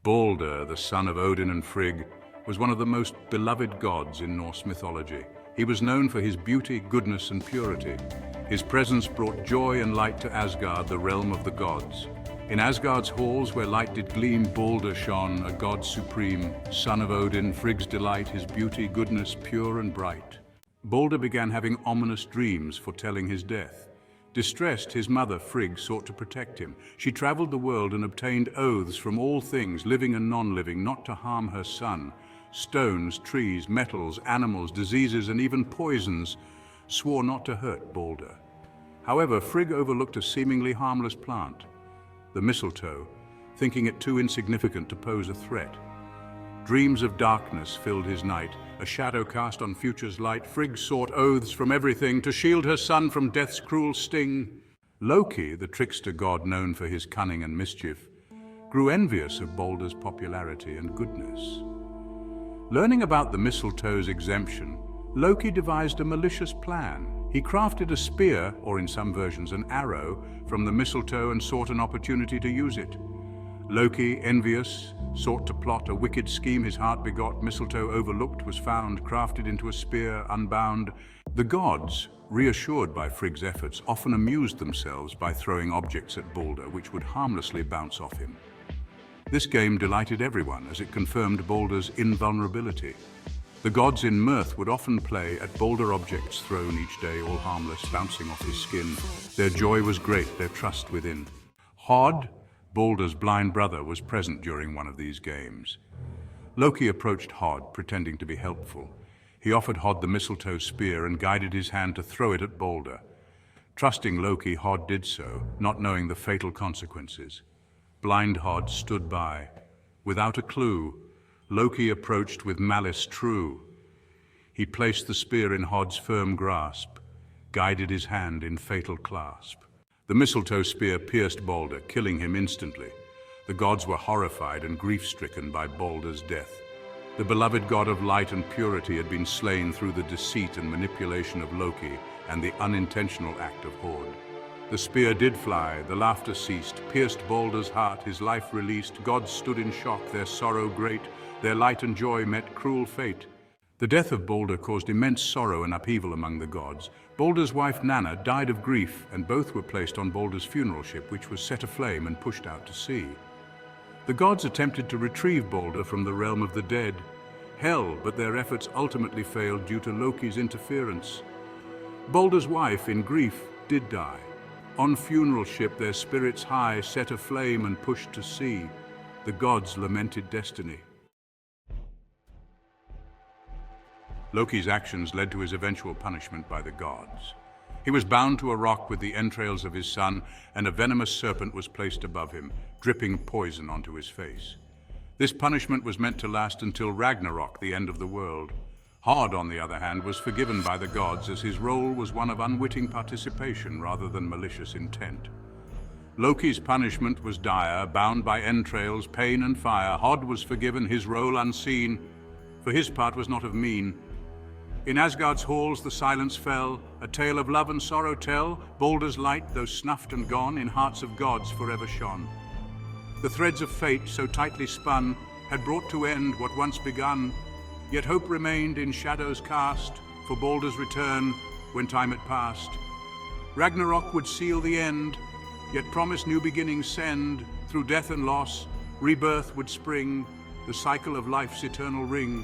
Balder, the son of Odin and Frigg, was one of the most beloved gods in Norse mythology. He was known for his beauty, goodness, and purity. His presence brought joy and light to Asgard, the realm of the gods. In Asgard's halls where light did gleam, Balder shone, a god supreme, son of Odin, Frigg's delight, his beauty, goodness, pure and bright. Balder began having ominous dreams foretelling his death. Distressed, his mother, Frigg, sought to protect him. She traveled the world and obtained oaths from all things, living and non-living, not to harm her son. Stones, trees, metals, animals, diseases, and even poisons swore not to hurt Balder. However, Frigg overlooked a seemingly harmless plant, the mistletoe, thinking it too insignificant to pose a threat. Dreams of darkness filled his night, a shadow cast on future's light. Frigg sought oaths from everything to shield her son from death's cruel sting. Loki, the trickster god known for his cunning and mischief, grew envious of Balder's popularity and goodness. Learning about the mistletoe's exemption, Loki devised a malicious plan. He crafted a spear, or in some versions an arrow, from the mistletoe and sought an opportunity to use it. Loki, envious, sought to plot a wicked scheme his heart begot. Mistletoe overlooked was found, crafted into a spear, unbound. The gods, reassured by Frigg's efforts, often amused themselves by throwing objects at Balder which would harmlessly bounce off him. This game delighted everyone as it confirmed Balder's invulnerability. The gods in mirth would often play at Balder objects thrown each day, all harmless, bouncing off his skin. Their joy was great, their trust within. Hod, Balder's blind brother, was present during one of these games. Loki approached Hod, pretending to be helpful. He offered Hod the mistletoe spear and guided his hand to throw it at Balder. Trusting Loki, Hod did so, not knowing the fatal consequences. Blind Hod stood by. Without a clue, Loki approached with malice true. He placed the spear in Hod's firm grasp, guided his hand in fatal clasp. The mistletoe spear pierced Balder, killing him instantly. The gods were horrified and grief-stricken by Balder's death. The beloved god of light and purity had been slain through the deceit and manipulation of Loki and the unintentional act of Hod. The spear did fly, the laughter ceased, pierced Balder's heart, his life released. Gods stood in shock, their sorrow great, their light and joy met cruel fate. The death of Balder caused immense sorrow and upheaval among the gods. Balder's wife Nanna died of grief, and both were placed on Balder's funeral ship, which was set aflame and pushed out to sea. The gods attempted to retrieve Balder from the realm of the dead, Hel, but their efforts ultimately failed due to Loki's interference. Balder's wife, in grief, did die. On funeral ship, their spirits high, set aflame and pushed to sea. The gods lamented destiny. Loki's actions led to his eventual punishment by the gods. He was bound to a rock with the entrails of his son, and a venomous serpent was placed above him, dripping poison onto his face. This punishment was meant to last until Ragnarok, the end of the world. Hod, on the other hand, was forgiven by the gods, as his role was one of unwitting participation rather than malicious intent. Loki's punishment was dire, bound by entrails, pain and fire. Hod was forgiven, his role unseen, for his part was not of mean. In Asgard's halls the silence fell, a tale of love and sorrow tell. Balder's light, though snuffed and gone, in hearts of gods forever shone. The threads of fate, so tightly spun, had brought to end what once begun, yet hope remained in shadows cast for Balder's return when time had passed. Ragnarok would seal the end, yet promise new beginnings send. Through death and loss, rebirth would spring, the cycle of life's eternal ring.